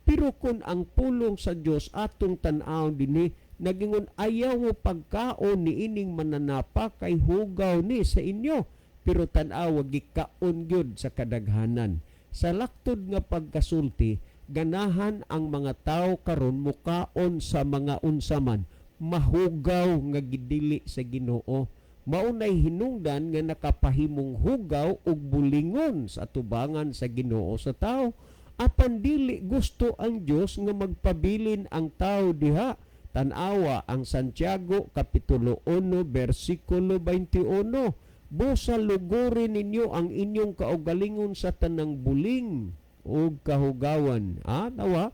Pero kung ang pulong sa Dios atong tan-awon dinhi, nagingon ayaw mo pagkaon ni ining mananapa kay hugaw ni sa inyo. Pero tan-aw gikaon gyud sa kadaghanan. Sa laktod nga pagkasulti, ganahan ang mga tao karon mukaon sa mga unsaman mahugaw nga gidili sa Ginoo. Maunay hinungdan nga nakapahimong hugaw ug bulingon sa atubangan sa Ginoo sa tao. Apan dili gusto ang Dios nga magpabilin ang tao diha. Tan-awa ang Santiago Kapitulo 1 versikulo 21. Busa lugurin ninyo ang inyong kaugalingon sa tanang buling o kahugawan. Tawa,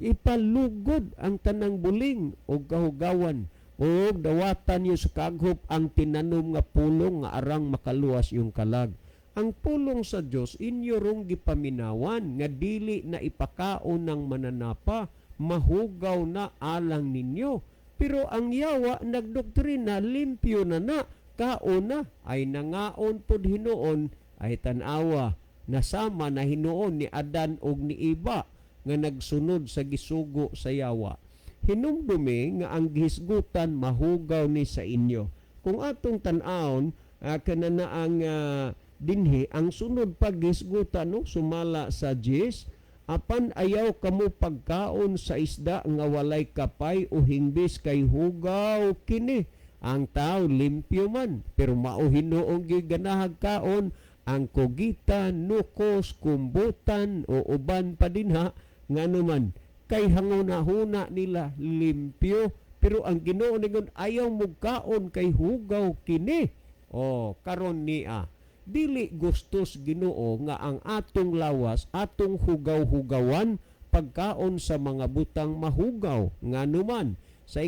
ipalugod ang tanang buling o kahugawan o dawatan niyo sa kaghop ang tinanom nga pulong nga arang makaluwas yung kalag. Ang pulong sa Dios inyo rong gipaminawan nga dili na ipakaon ng mananapa, mahugaw na alang ninyo. Pero ang yawa nagdoktrina limpyo na kaon na ay nangaon pod hinuon ay tanawa nasama na hinuon ni Adan og ni Eva nga nagsunod sa gisugo sa yawa. Hinumdumi nga ang gihisgutan mahugaw ni sa inyo. Kung atong tan-awon kanana ang dinhi ang sunod paghisgutan no sumala sa Jis apan ayaw kamo pagkaon sa isda nga walay kapay o hingbis kay hugaw kini. Ang tao limpyo man pero mao hinuong giganahag kaon ang kugitan, nukos, kumbutan o uban pa dinha nga naman kay hanguna-huna nila limpyo pero ang Ginoo ningon ayaw mugkaon kay hugaw kini. Karon niya dili gustos Ginoo nga ang atong lawas atong hugaw-hugawan pagkaon sa mga butang mahugaw nga naman sa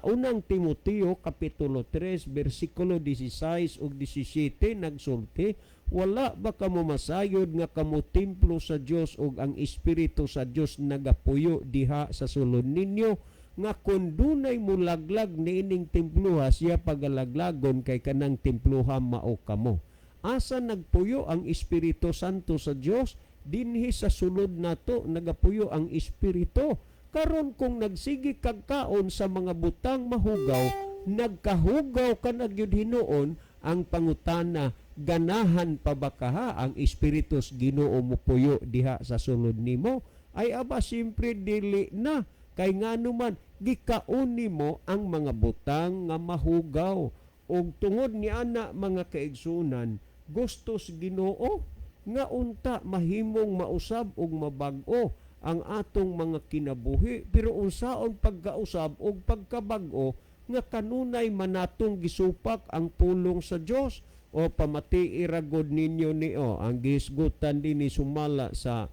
unang Timoteo kapitulo 3 bersikulo 16 ug 17 nagsulti, wala ba kamo masayod nga kamo templo sa Dios ug ang Espiritu sa Dios nagapuyo diha sa sulod ninyo nga kun dunay mulaglag niining templuha siya pagalaglagon kay kanang templuha mao kamo. Asa nagpuyo ang Espiritu Santo sa Dios dinhi sa sulod nato nagapuyo ang Espiritu. Karon kung nagsigi kag kaon sa mga butang mahugaw, nagkahugaw ka na gyud hinuon ang pangutana, ganahan pa ba kaha ang Espiritus Ginoo mo puyo diha sa sulod nimo? Ay aba simpre dili na kay nganuman gikaon nimo ang mga butang nga mahugaw ug tungod ni ana mga kaigsunan gustos Ginoo nga unta mahimong mausab ug mabag-o ang atong mga kinabuhi pero unsaon pagkausab o pagkabag-o nga kanunay manatong gisupak ang pulong sa Dios o pamati iragod ninyo niyo ang gihisgutan dinhi sumala sa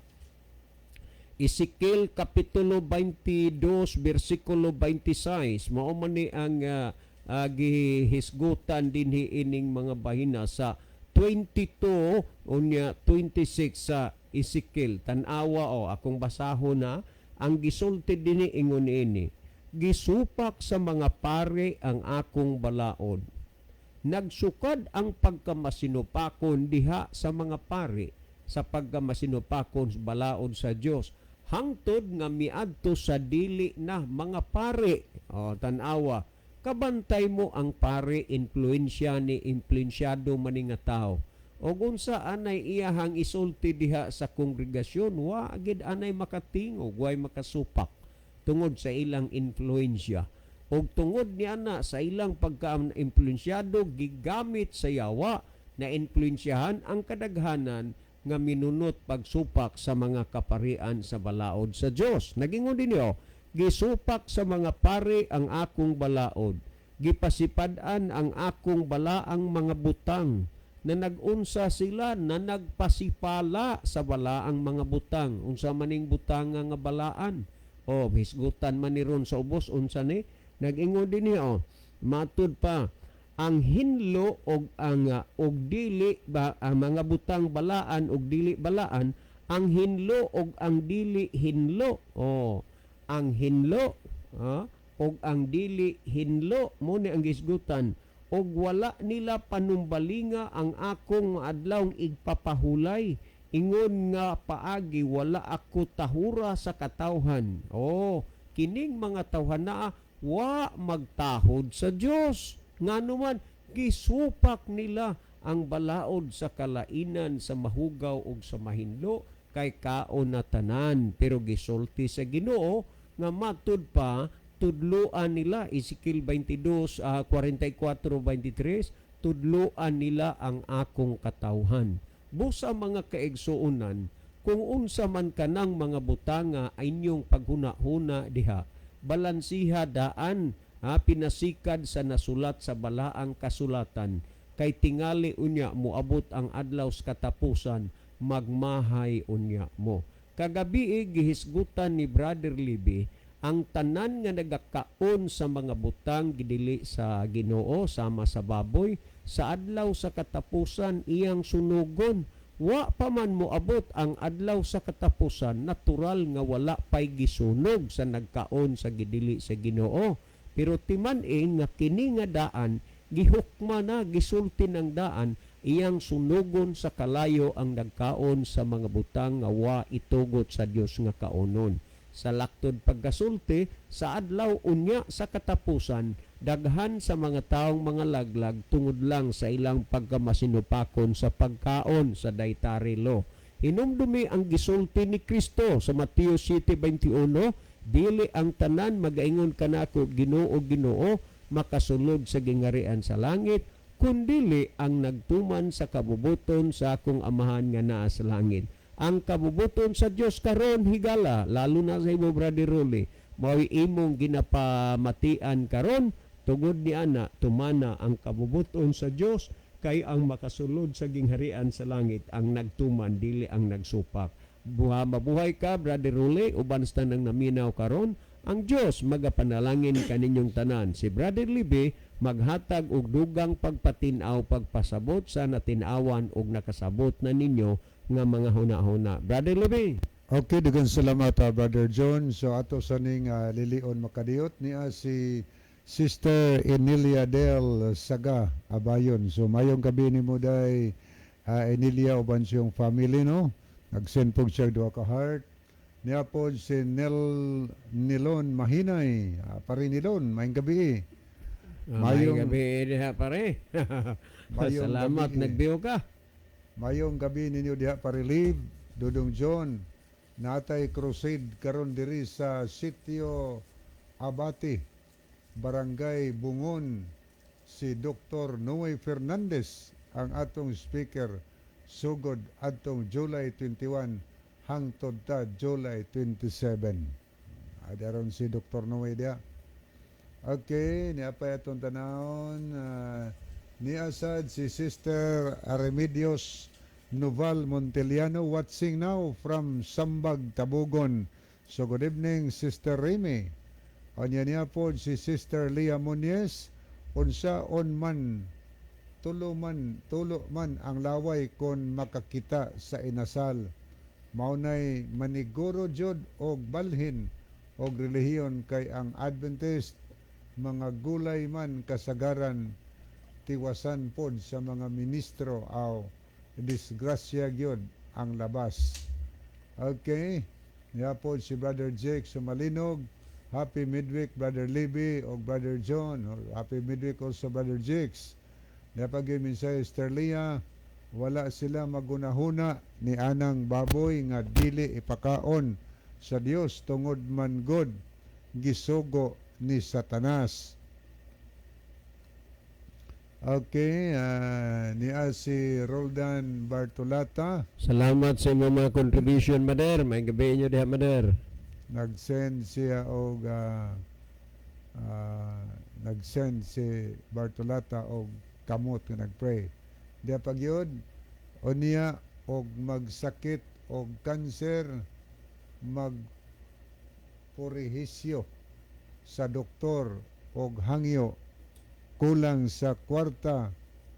Ezekiel kapitulo 22 bersikulo 26 mao man ni ang gihisgutan dinhi ining mga bahina sa 22 unya 26 sa Ezekiel. Tanawa akong basahon na ang gisulti dinhi ingon ini. Gisupak sa mga pare ang akong balaod. Nagsukad ang pagkamasinupakon diha sa mga pare sa pagkamasinupakon sa balaod sa Dios hangtod nga miadto sa dili na mga pare. Tanawa kabantay mo ang pare influensya ni influensyado maning nga tao. O unsa anay iyahang isulti diha sa kongregasyon, wa agid anay makatingog, way makasupak tungod sa ilang influensya. O tungod ni ana sa ilang pagka-influensyado, gigamit sa yawa na influensyahan ang kadaghanan nga minunot pagsupak sa mga kaparian sa balaod sa Dios. Nagingon din niyo, gisupak sa mga pare ang akong balaod, gipasipad-an ang akong balaang mga butang, na nagunsa sila na nagpasipala sa balaang mga butang. Unsa maning butang nga balaan? Hisgutan man ni ron sa ubos unsa ni? Nag-ingon din niya matud pa ang hinlo og ang og dili ba ang mga butang balaan og dili balaan, ang hinlo og ang dili hinlo. Ang hinlo og ang dili hinlo mo ni ang gisgutan. Og wala nila panumbalinga ang akong adlawng igpapahulay. Ingon nga paagi wala ako tahura sa katawhan. Kining mga tawhana wa magtahod sa Dios. Nganuman gisupak nila ang balaod sa kalainan sa mahugaw ug sa mahinlo kay kaon na tanan pero gisulti sa Ginoo nga matud pa tudluan nila Ezekiel 22 44-23 tudluan nila ang akong katawhan. Busa mga kaigsuonan kung unsa man kanang mga butanga ay inyong paghuna-huna diha balansiha daan pinasikad sa nasulat sa balaang kasulatan kay tingali unya moabot ang adlaw sa katapusan magmahay unya mo. Kagabi gihisgutan ni Brother Libby ang tanan nga nagakaon sa mga butang gidili sa Ginoo sama sa baboy sa adlaw sa katapusan iyang sunugon. Wa pa man moabot ang adlaw sa katapusan, natural nga wala pay gisunog sa nagkaon sa gidili sa Ginoo. Pero timan-in nga kini nga daan gihukma na gisulti ng daan iyang sunugon sa kalayo ang nagkaon sa mga butang nga wa itugot sa Dios nga kaonon. Sa laktod pagkasulti sa adlaw unya sa katapusan, daghan sa mga taong mga laglag tungod lang sa ilang pagkamasinupakon sa pagkaon sa dietary law. Hinumdumi ang gisulti ni Kristo sa Mateo 7:21, dili ang tanan magaingon kanako Ginoo Ginoo makasulod sa gingarian sa langit, kundili ang nagtuman sa kabubuton sa akong amahan nga naa sa langit. Ang kabubuton sa Dios karon higala, lalo na sa imo Brother Rolly, mao'y imong ginapamatian karon tungod ni ana tumana ang kabubuton sa Dios kay ang makasulod sa gingharian sa langit ang nagtuman dili ang nagsupak. Mabuhay ka Brother Rolly, uban sa nang naminaw karon, ang Dios magapanalangin kaninyong tanan. Si Brother Libby maghatag og dugang pagpatinaw pagpasabot sa natinawan og nakasabot na ninyo nga mga huna-huna. Brother Libby. Okay, daghang salamat Brother John. So ato sa ning lilion makadiyot niya si Sister Enilia Del Saga Abayon. So mayong gabi ni mo day Enilia uban siyang family no. Nag-send po siya duha ka heart. Niya po si Nilon Mahinay. Pare Nilon, mayong gabi. Mayong gabi diha pare. Salamat gabi. nagbiyo ka. Mayong gabi ninyo diha pare Liv, Dudong John. Natay crusade karon diri sa Sitio Abati, Barangay Bungon. Si Dr. Noe Fernandez ang atong speaker sugod adtong July 21 hangtod ta July 27. Adaron si Dr. Noe dia. Okay, niya pa itong tanawon. Niasad si Sister Remedios Noval Monteliano watching now from Sambag, Tabugon. So good evening, Sister Remy. Anya niya po si Sister Leah Muñez. Unsa on man, tulo man ang laway kon makakita sa inasal. Maunay maniguro jud og balhin og relihiyon kay ang Adventist mga gulay man kasagaran tiwasan pod sa mga ministro aw disgrasya gyud ang labas. Okay, niya po si Brother Jake Sumalinog. Happy midweek Brother Libby o Brother John. Happy midweek also Brother Jakes. Niya pag-imin sa Sterlia, wala sila magunahuna ni anang baboy nga dili ipakaon sa Dios tungod man god gisugo ni Satanas. Okay, niya si Roldan Bartolata. Salamat sa imong mga contribution, Mader. May gabi inyo diha, Mader. Nag-send siya og nag-send si Bartolata og kamot nga nag-pray. Diya pagyod o niya og magsakit og kanser magpurihisyo sa doktor og hangyo kulang sa kwarta.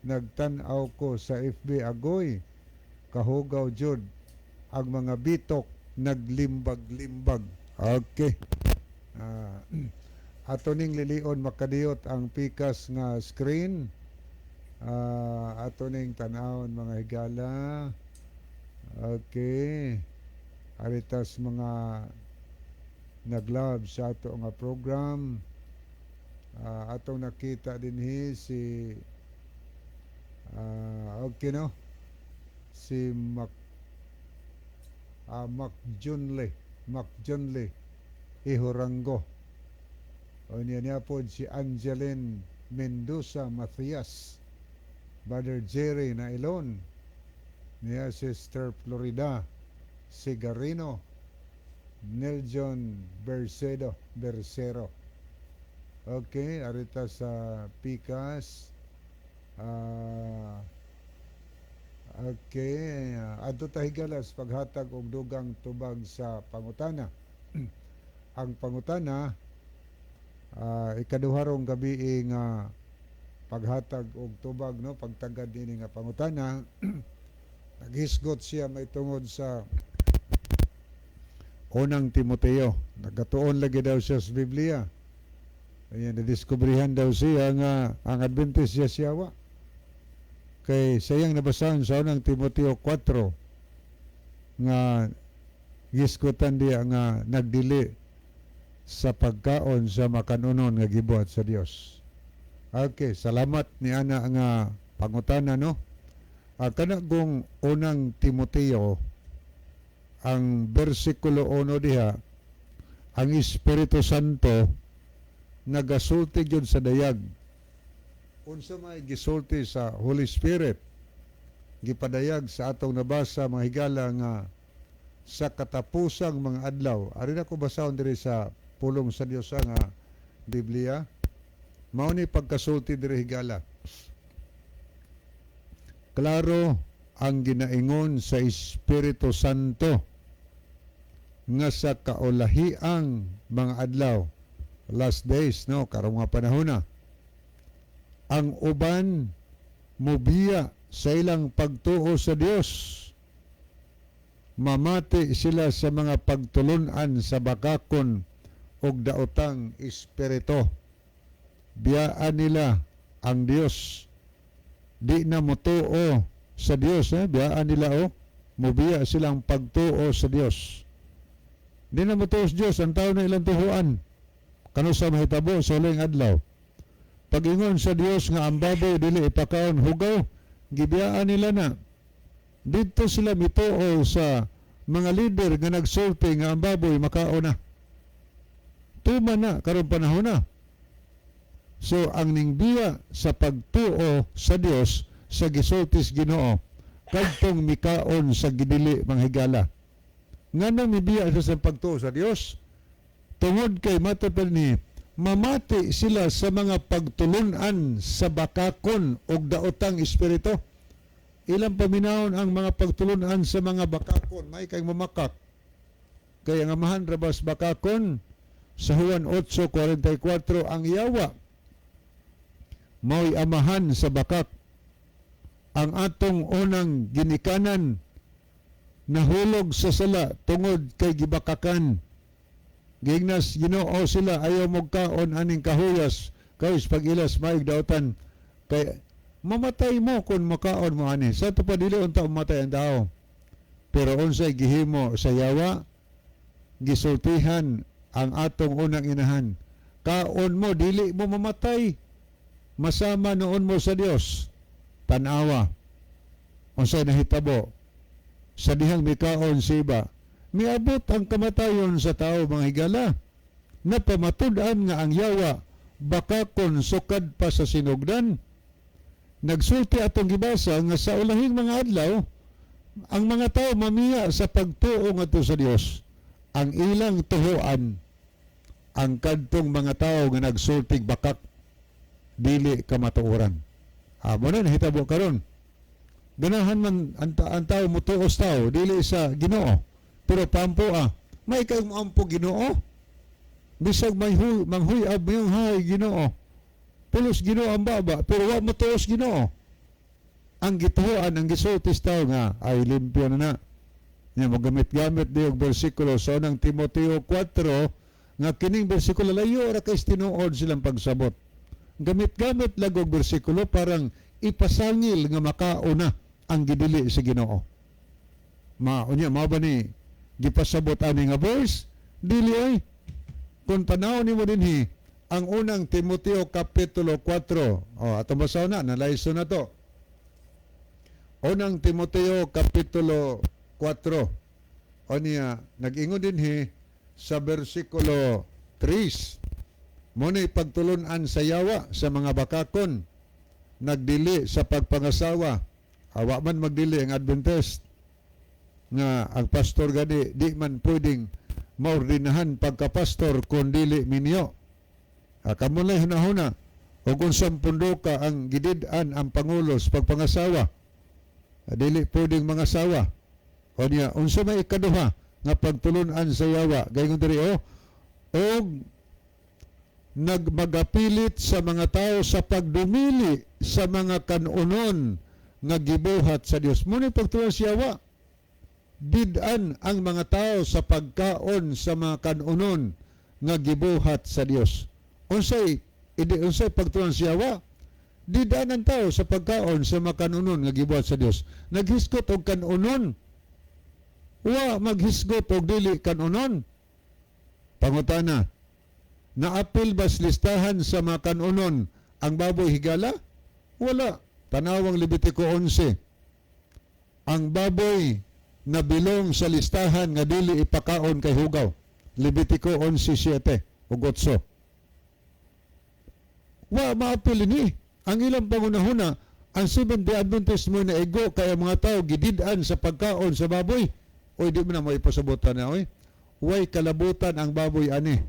Nagtan-aw ko sa FB agoy kahugaw jud ang mga bitok naglimbag-limbag. Okay. Ato ning lilion makadiyot ang pikas nga screen. Ato ning tanawon mga higala. Okay. Aritas mga naglab sa ato nga program. Atong nakita dinhi si okay no, si Macjunle Ihorango. O niya po si Angeline Mendoza Macias, Brother Jerry Nailon, niya Sister Florida Sigarino, Neljon Bersero. Okay, arita sa Pikas. Okay, adto ta higalas paghatag og dugang tubag sa pangutana. Ang pangutana ikaduharong gabi nga paghatag og tubag, no, pagtagad dinhi nga pangutana. Naghisgot siya may tungod sa unang Timoteo. Nagatuon lagi daw siya sa Biblia. Ayan, nadiskubrihan daw siya nga ang Adventist siyawa. Kay sayang nabasahan sa unang Timoteo 4 nga giskutan diya nga nagdili sa pagkaon sa makanunon nga gibuhat sa Dios. Okay, salamat ni ana nga pangutana, no. Kanagong unang Timoteo ang bersikulo 1 diha, ang Espiritu Santo nagasulti gyud sa dayag. Unsa may gisulti sa Holy Spirit gipadayag sa atong nabasa mga higala nga sa katapusang mga adlaw. Ari na ko basahon diri sa pulong sa Dios nga Biblia. Mao ni pagkasulti diri higala. Klaro ang ginaingon sa Espiritu Santo nga sa kaulahiang mga adlaw, last days, no, karong mga panahon na, ang uban mubiya sa ilang pagtuo sa Dios, mamati sila sa mga pagtulunan sa bakakon og daotang espiritu. Biyaan nila ang Dios, di na motuo sa Dios, biyaan nila mubiya silang pagtuo sa Dios. Di na motuo sa Dios ang tao na ilang tuhuan kano sa mahitabo sa huling adlaw. Pag-ingon sa Dios nga ang baboy dili ipakaon hugaw, gibiyaan nila na. Dito sila mituo sa mga leader nga nagsulti nga ang baboy makaon na. Tuman na karong panahon na. So ang ningbiya sa pagtuo sa Dios sa gisultis Ginoo kadtong mikaon sa gidili mga higala. Nganong mibiya sa pagtuo sa Dios tungod kay matapel ni mamati sila sa mga pagtulunan sa bakakon og daotang espiritu. Ilang paminahon ang mga pagtulunan sa mga bakakon, may kay mamakak. Kaya ang amahan rabas bakakon sa Juan 8:44 ang yawa mao'y amahan sa bakak. Ang atong unang ginikanan nahulog sa sala tungod kay gibakakan. Gignas Ginoo sila ayaw magkaon aning kahuyas kaysa pag-ilas maig daotan kay mamatay mo kung makaon mo ani. Sa ito pa dili unta mamatay ang tao. Pero unsay gihimo sa yawa, gisultihan ang atong unang inahan. Kaon mo dili mo mamatay. Masama noon mo sa Dios. Tanawa. Unsay nahitabo sa dihang mikaon si iba. Miabot ang kamatayon sa tao mga higala. Napamatud-an nga ang yawa bakakon sukad pa sa sinugdan. Nagsulti atong gibasa nga sa ulahing mga adlaw ang mga tao mamiya sa pagtuo ngadto sa Dios. Ang ilang tuhuan ang kadtong mga tao nga nagsultig bakak dili kamatuoran. Amo na nahitabo karon. Ganahan man ang tao mutuos tao dili sa Ginoo. Pero pampo may kayong maampo Ginoo. Bisag may manghuyab mayong hay Ginoo. Pulos Ginoo ang baba, pero wa matuos Ginoo. Ang gituhuan, ang gisultis tao nga, ay limpyo na. Nga magamit-gamit di og bersikulo sa unang Timoteo 4, nga kining bersikulo layo ra kay tinuod silang pagsabot. Gamit-gamit lang og bersikulo parang ipasangil nga makauna ang gidili sa Ginoo. Unya mao ba ni gipasabot ani nga verse? Dili ay. Kung tanaw nimo dinhi ang unang Timoteo kapitulo 4. Atong basaw na, nalayso na to. Unang Timoteo kapitulo 4. Niya, nag-ingon dinhi sa bersikulo 3. Muna pagtulunan sa yawa sa mga bakakon, nagdili sa pagpangasawa. Awa man magdili ang Adventist nga ang pastor gadi di man pwedeng maordinahan pagkapastor kung dili minyo. Kamunay hunahuna o kung 10 ka ang gidid-an ang pangulos pagpangasawa. dili pwedeng mga sawa. O niya, unsa may ikaduha nga pagtulunan sa yawa, gayon diri og nagmagapilit sa mga tao sa pagdumili sa mga kanunon nga gibuhat sa Dios. Muna pagtulunan sa yawa, didan ang mga tao sa pagkaon sa mga kanunon nga gibuhat sa Dios. Unsay pagtulunan sa yawa? Didan ang tao sa pagkaon sa mga kanunon nga gibuhat sa Dios. Naghisgot og kanunon. Wa maghisgot og dili kanunon. Pangutana, naapil ba sa listahan sa mga kanunon ang baboy higala? Wala. Tanawang Levitico 11. Ang baboy na bilong sa listahan nga dili ipakaon kay hugaw. Levitico 11:7 ug 8. Wa maapil ni. Ang ilang pangunahuna, ang Seventh-day Adventist mo na ego kaya mga tao gididan sa pagkaon sa baboy. Oy, di mo na mo ipasabutan na, oy. Way kalabutan ang baboy ani.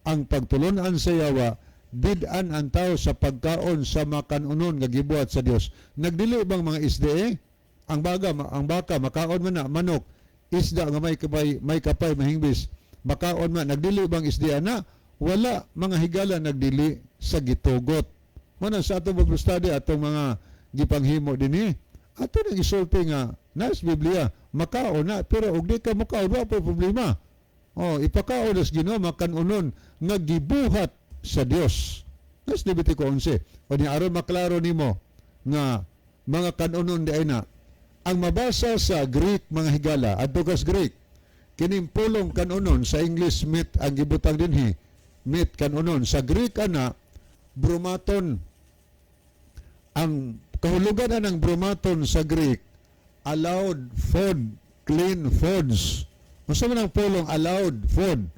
Ang pagtulunan sa yawa, didan ang tao sa pagkaon sa mga kanunon nga gibuhat sa Dios. Nagdili bang mga isde? Ang baka makaon man na manok, isda nga may kapay mahingbis. Makaon man nagdili bang isde ana? Wala, mga higala nagdili sa gitugot. Mana sa atong Bible study atong mga gipanghimo dinhi. Ato nang isulti nga nas Biblia, makaon na pero og di ka makaon wa pa problema. Ipakaon sa Ginoo makanunon nga gibuhat sa Dios. Nas Levitico 11. O ni aron maklaro nimo nga mga kanunon di ay na. Ang mabasa sa Greek mga higala adto kas Greek kining pulong kanunon sa English meat ang gibutang dinhi. Meat kanunon sa Greek ana bromaton. Ang kahulugan na ng bromaton sa Greek, allowed food, clean foods. Masa man ang pulong allowed food?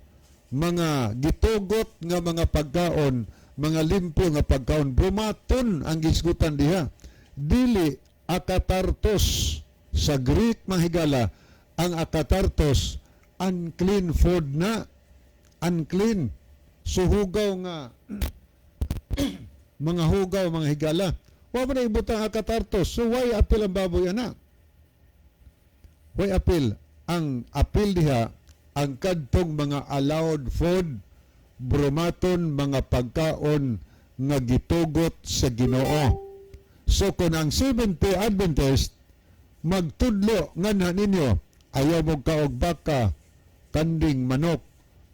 Mga gitugot nga mga pagkaon, mga limpyo nga pagkaon. Bromaton ang gisgutan diha. Dili akatartos sa Greek mga higala. Ang akatartos, unclean food na. Unclean. So hugaw nga mga hugaw mga higala. Wa man ibutang akatartos. So why apil ang baboy ana? Why apil? Ang apil diha ang kadtong mga allowed food, bromaton mga pagkaon nga gitugot sa Ginoo. So kung ang Seventh-day Adventist magtudlo nga na ninyo ayaw mo kaog baka, kanding manok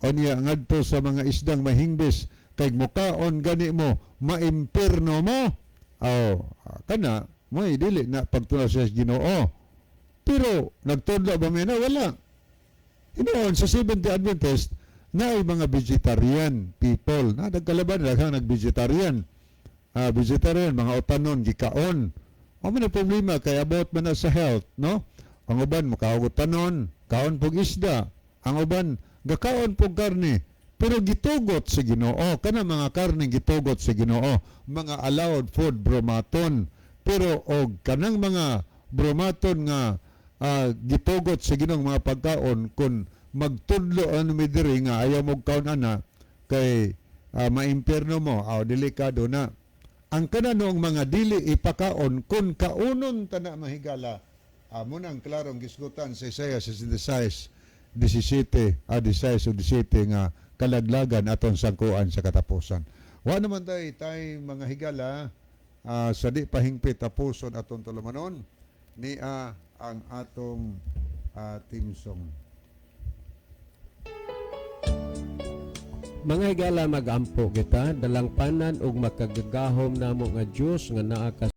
o niya ngadto sa mga isdang mahingbis kay mukaon gani mo maimpirno mo. Kana may dili na pagtulaw sa Ginoo. Pero nagtudlo ba may na? Wala. Inoon sa Seventh-day Adventist na ay mga vegetarian people na nagkalaban lang nag-vegetarian. Vegetarian, mga utanon, gikaon. May na problema kay about man na sa health, no? Ang uban makaog utanon, kaon pog isda. Ang uban gakaon pog karne. Pero gitugot sa Ginoo. Kana mga karne gitugot sa Ginoo. Mga allowed food, bromaton. Pero og kanang mga bromaton nga gitugot sa Ginoong mga pagkaon kung magtudlo ano mi diri nga ayaw mo kaon ana kay maimpierno mo delikado na. Ang kananong mga dili ipakaon kung kaunon tana mahigala amo nang klarong gisgutan sa Isaiah 66 17 nga kalaglagan aton sangkuan sa katapusan. Wa naman tay mga higala sa di pahingpit tapuson aton tulumanon ni ang atong team song. Mga higala, magampo kita dalang panan ug makagagahom namo nga Dios nga naa ka